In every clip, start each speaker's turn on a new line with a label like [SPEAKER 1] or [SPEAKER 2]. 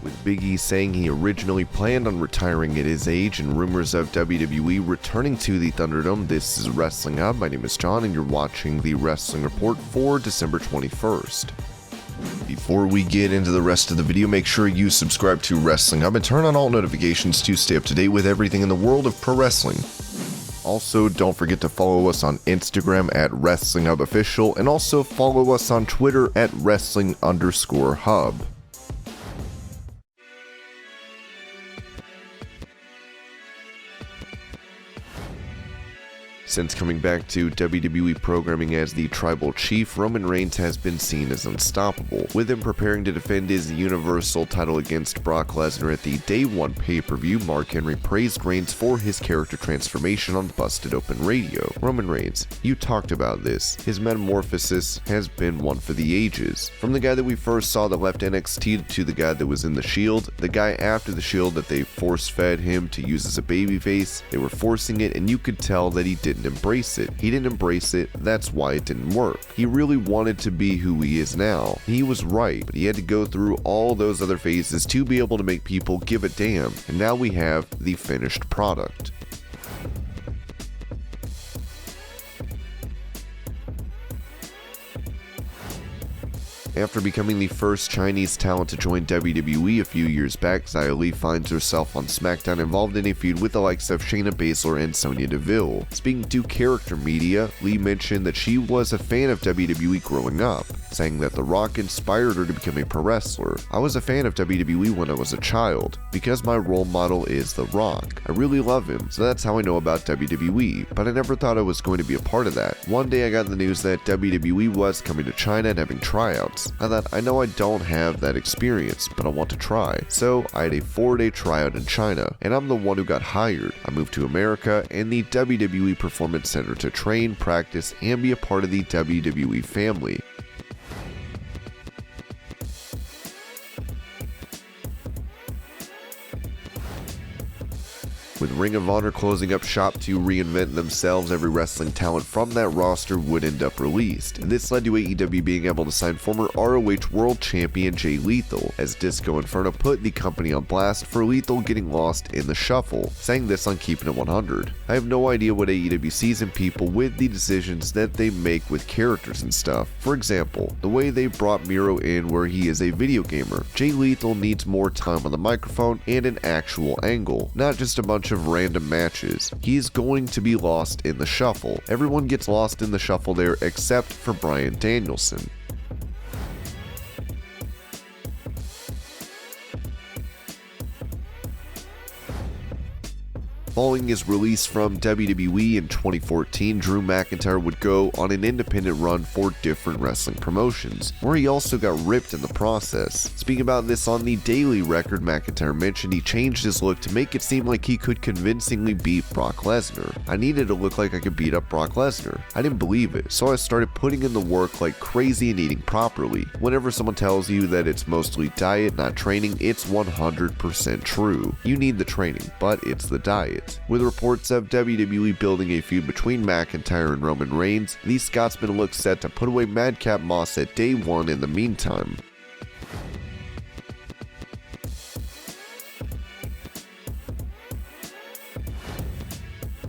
[SPEAKER 1] with Big E saying he originally planned on retiring at his age and rumors of WWE returning to the Thunderdome. This is Wrestling Hub. My name is John and you're watching the Wrestling Report for December 21st. Before we get into the rest of the video, make sure you subscribe to Wrestling Hub and turn on all notifications to stay up to date with everything in the world of pro wrestling. Also, don't forget to follow us on Instagram at WrestlingHubOfficial and also follow us on Twitter at Wrestling_Hub. Since coming back to WWE programming as the Tribal Chief, Roman Reigns has been seen as unstoppable, with him preparing to defend his Universal title against Brock Lesnar at the Day 1 pay-per-view. Mark Henry praised Reigns for his character transformation on Busted Open Radio. Roman Reigns, you talked about this. His metamorphosis has been one for the ages. From the guy that we first saw that left NXT to the guy that was in the Shield, the guy after the Shield that they force-fed him to use as a babyface, they were forcing it and you could tell that he didn't embrace it. He didn't embrace it, that's why it didn't work. He really wanted to be who he is now. He was right, but he had to go through all those other phases to be able to make people give a damn, and now we have the finished product. After becoming the first Chinese talent to join WWE a few years back, Xia Li finds herself on SmackDown involved in a feud with the likes of Shayna Baszler and Sonya Deville. Speaking to Character Media, Li mentioned that she was a fan of WWE growing up, saying that The Rock inspired her to become a pro wrestler. I was a fan of WWE when I was a child, because my role model is The Rock. I really love him, so that's how I know about WWE, but I never thought I was going to be a part of that. One day I got the news that WWE was coming to China and having tryouts. I thought, I know I don't have that experience, but I want to try. So I had a 4-day tryout in China, and I'm the one who got hired. I moved to America and the WWE Performance Center to train, practice, and be a part of the WWE family. With Ring of Honor closing up shop to reinvent themselves, every wrestling talent from that roster would end up released. And this led to AEW being able to sign former ROH World Champion Jay Lethal, as Disco Inferno put the company on blast for Lethal getting lost in the shuffle, saying this on Keeping It 100. I have no idea what AEW sees in people with the decisions that they make with characters and stuff. For example, the way they brought Miro in where he is a video gamer. Jay Lethal needs more time on the microphone and an actual angle, not just a bunch of random matches. He's going to be lost in the shuffle. Everyone gets lost in the shuffle there except for Bryan Danielson. Following his release from WWE in 2014, Drew McIntyre would go on an independent run for different wrestling promotions, where he also got ripped in the process. Speaking about this on the Daily Record, McIntyre mentioned he changed his look to make it seem like he could convincingly beat Brock Lesnar. I needed to look like I could beat up Brock Lesnar. I didn't believe it, so I started putting in the work like crazy and eating properly. Whenever someone tells you that it's mostly diet, not training, it's 100% true. You need the training, but it's the diet. With reports of WWE building a feud between McIntyre and Roman Reigns, the Scotsman looks set to put away Madcap Moss at Day 1 in the meantime.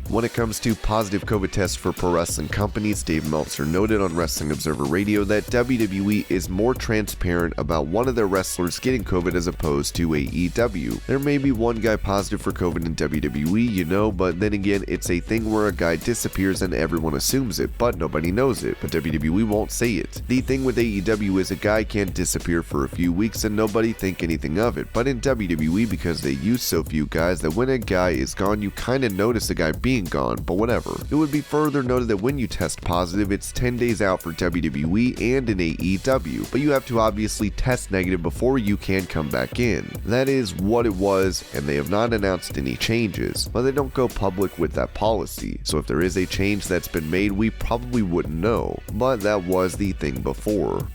[SPEAKER 1] When it comes to positive COVID tests for pro wrestling companies, Dave Meltzer noted on Wrestling Observer Radio that WWE is more transparent about one of their wrestlers getting COVID as opposed to AEW. There may be one guy positive for COVID in WWE, you know, but then again, it's a thing where a guy disappears and everyone assumes it, but nobody knows it, but WWE won't say it. The thing with AEW is a guy can't disappear for a few weeks and nobody think anything of it, but in WWE, because they use so few guys, that when a guy is gone, you kinda notice the guy being gone, but whatever. It would be further noted that when you test positive, it's 10 days out for WWE and in AEW, but you have to obviously test negative before you can come back in. That is what it was, and they have not announced any changes, but they don't go public with that policy, so if there is a change that's been made, we probably wouldn't know, but that was the thing before.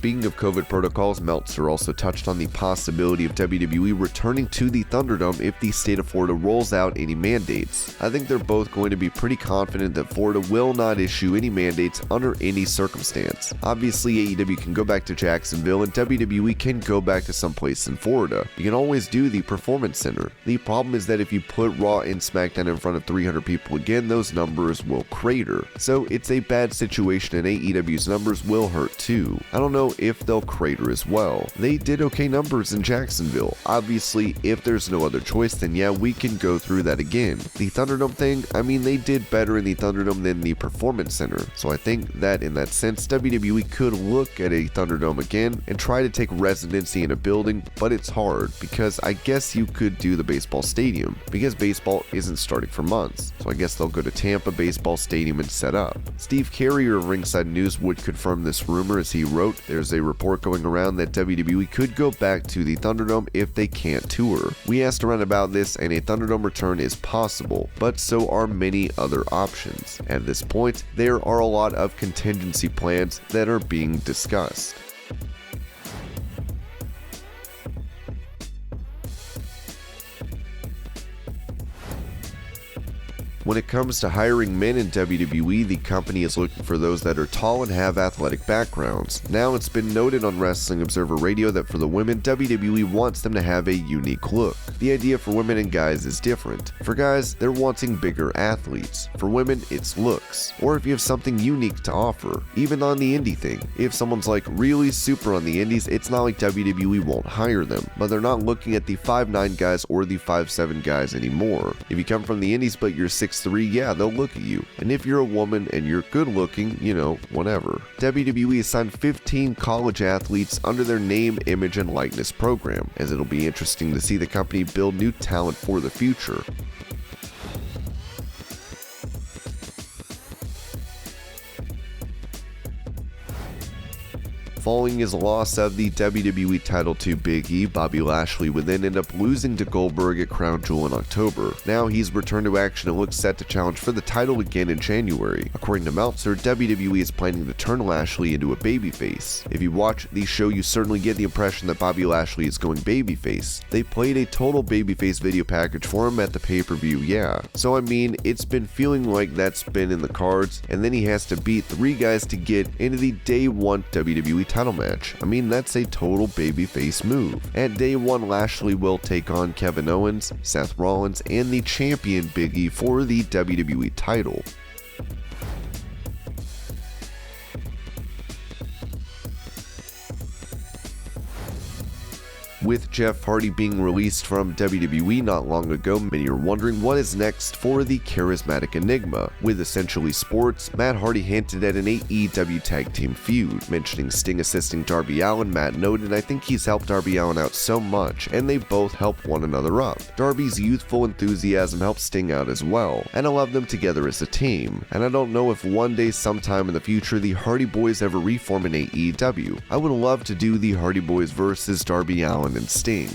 [SPEAKER 1] Speaking of COVID protocols, Meltzer also touched on the possibility of WWE returning to the Thunderdome if the state of Florida rolls out any mandates. I think they're both going to be pretty confident that Florida will not issue any mandates under any circumstance. Obviously, AEW can go back to Jacksonville and WWE can go back to someplace in Florida. You can always do the Performance Center. The problem is that if you put Raw and SmackDown in front of 300 people again, those numbers will crater. So it's a bad situation and AEW's numbers will hurt too. I don't know if they'll crater as well. They did okay numbers in Jacksonville. Obviously, if there's no other choice, then yeah, we can go through that again. The Thunderdome thing, I mean, they did better in the Thunderdome than the Performance Center. So I think that in that sense, WWE could look at a Thunderdome again and try to take residency in a building, but it's hard because I guess you could do the baseball stadium because baseball isn't starting for months. So I guess they'll go to Tampa Baseball Stadium and set up. Steve Carrier of Ringside News would confirm this rumor as he wrote, "There's a report going around that WWE could go back to the Thunderdome if they can't tour. We asked around about this and a Thunderdome return is possible, but so are many other options. At this point, there are a lot of contingency plans that are being discussed." When it comes to hiring men in WWE, the company is looking for those that are tall and have athletic backgrounds. Now, it's been noted on Wrestling Observer Radio that for the women, WWE wants them to have a unique look. The idea for women and guys is different. For guys, they're wanting bigger athletes. For women, it's looks. Or if you have something unique to offer. Even on the indie thing. If someone's like really super on the indies, it's not like WWE won't hire them. But they're not looking at the 5'9 guys or the 5'7 guys anymore. If you come from the indies but you're 6'3", yeah, they'll look at you. And if you're a woman and you're good looking, you know, whatever. WWE has signed 15 college athletes under their name, image, and likeness program, as it'll be interesting to see the company build new talent for the future. Following his loss of the WWE title to Big E, Bobby Lashley would then end up losing to Goldberg at Crown Jewel in October. Now he's returned to action and looks set to challenge for the title again in January. According to Meltzer, WWE is planning to turn Lashley into a babyface. If you watch the show, you certainly get the impression that Bobby Lashley is going babyface. They played a total babyface video package for him at the pay-per-view, yeah. So I mean, it's been feeling like that's been in the cards, and then he has to beat 3 guys to get into the Day 1 WWE title match. I mean, that's a total babyface move. At Day 1, Lashley will take on Kevin Owens, Seth Rollins, and the champion Big E for the WWE title. With Jeff Hardy being released from WWE not long ago, many are wondering what is next for the charismatic enigma. With Essentially Sports, Matt Hardy hinted at an AEW tag team feud. Mentioning Sting assisting Darby Allin, Matt noted, "I think he's helped Darby Allin out so much, and they both help one another up. Darby's youthful enthusiasm helps Sting out as well, and I love them together as a team. And I don't know if one day sometime in the future the Hardy Boys ever reform in AEW. I would love to do the Hardy Boys versus Darby Allin and Sting."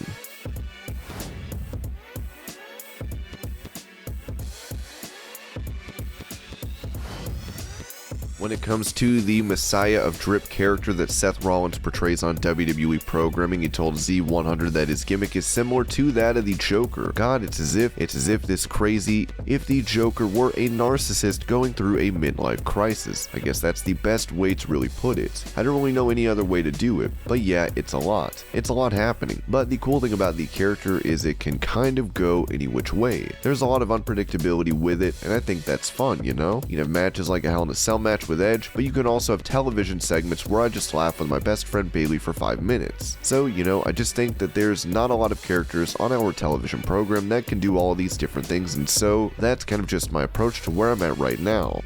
[SPEAKER 1] When it comes to the Messiah of Drip character that Seth Rollins portrays on WWE programming, he told Z100 that his gimmick is similar to that of the Joker. God, it's as if the Joker were a narcissist going through a midlife crisis. I guess that's the best way to really put it. I don't really know any other way to do it, but yeah, it's a lot. It's a lot happening. But the cool thing about the character is it can kind of go any which way. There's a lot of unpredictability with it, and I think that's fun, you know? You can have matches like a Hell in a Cell match with Edge, but you can also have television segments where I just laugh with my best friend Bailey for 5 minutes. So, you know, I just think that there's not a lot of characters on our television program that can do all of these different things, and so that's kind of just my approach to where I'm at right now.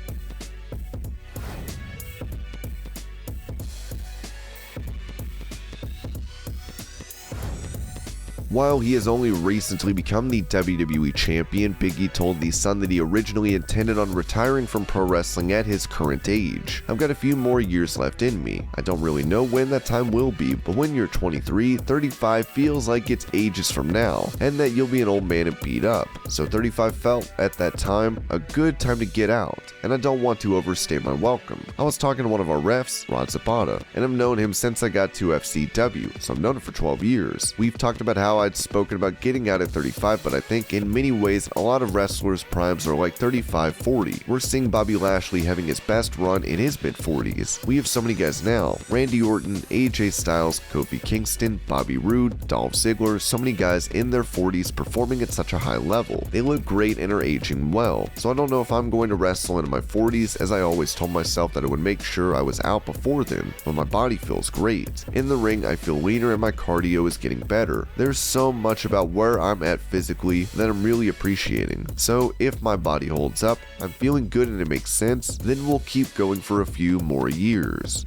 [SPEAKER 1] While he has only recently become the WWE Champion, Big E told The Sun that he originally intended on retiring from pro wrestling at his current age. "I've got a few more years left in me. I don't really know when that time will be, but when you're 23, 35 feels like it's ages from now, and that you'll be an old man and beat up. So 35 felt, at that time, a good time to get out, and I don't want to overstay my welcome. I was talking to one of our refs, Rod Zapata, and I've known him since I got to FCW, so I've known him for 12 years. We've talked about how I'd spoken about getting out at 35, but I think in many ways a lot of wrestlers' primes are like 35, 40. We're seeing Bobby Lashley having his best run in his mid-40s. We have so many guys now. Randy Orton, AJ Styles, Kofi Kingston, Bobby Roode, Dolph Ziggler, so many guys in their 40s performing at such a high level. They look great and are aging well, so I don't know if I'm going to wrestle into my 40s, as I always told myself that I would make sure I was out before then, but my body feels great. In the ring, I feel leaner and my cardio is getting better. There's so much about where I'm at physically that I'm really appreciating. So if my body holds up, I'm feeling good and it makes sense, then we'll keep going for a few more years."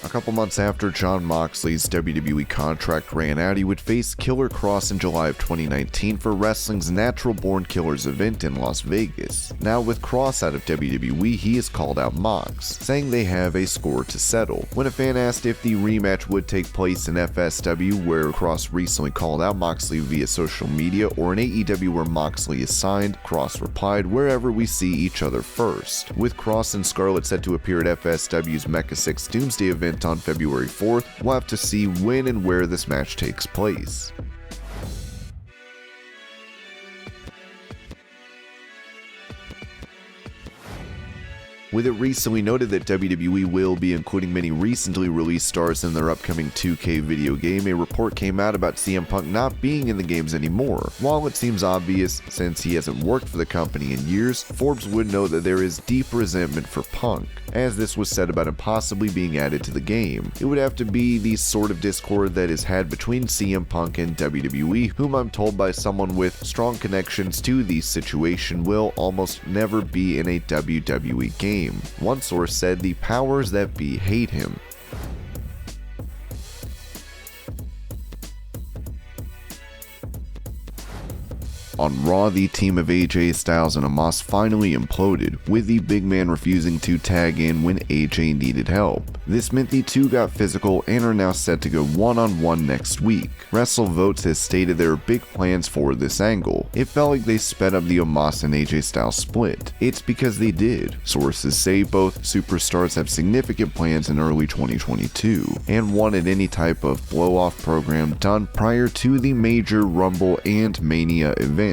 [SPEAKER 1] A couple months after Jon Moxley's WWE contract ran out, he would face Killer Kross in July of 2019 for wrestling's Natural Born Killers event in Las Vegas. Now with Kross out of WWE, he has called out Mox, saying they have a score to settle. When a fan asked if the rematch would take place in FSW, where Kross recently called out Moxley via social media, or in AEW where Moxley is signed, Kross replied, "Wherever we see each other first." With Kross and Scarlett set to appear at FSW's Mecha 6 Doomsday event on February 4th, we'll have to see when and where this match takes place. With it recently noted that WWE will be including many recently released stars in their upcoming 2K video game, a report came out about CM Punk not being in the games anymore. While it seems obvious since he hasn't worked for the company in years, Forbes would note that there is deep resentment for Punk, as this was said about him possibly being added to the game. It would have to be the sort of discord that is had between CM Punk and WWE, whom I'm told by someone with strong connections to the situation will almost never be in a WWE game. One source said the powers that be hate him. On Raw, the team of AJ Styles and Omos finally imploded, with the big man refusing to tag in when AJ needed help. This meant the two got physical and are now set to go one-on-one next week. WrestleVotes has stated there are big plans for this angle. It felt like they sped up the Omos and AJ Styles split. It's because they did. Sources say both superstars have significant plans in early 2022, and wanted any type of blow-off program done prior to the major Rumble and Mania events.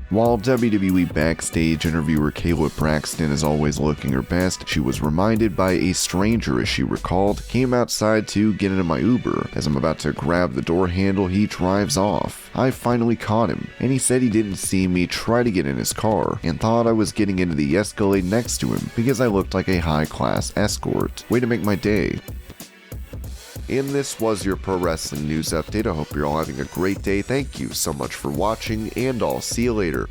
[SPEAKER 1] While WWE backstage interviewer Kayla Braxton is always looking her best, she was reminded by a stranger, as she recalled, "Came outside to get into my Uber. As I'm about to grab the door handle, he drives off. I finally caught him, and he said he didn't see me try to get in his car, and thought I was getting into the Escalade next to him because I looked like a high-class escort. Way to make my day." And this was your Pro Wrestling News Update. I hope you're all having a great day. Thank you so much for watching, and I'll see you later.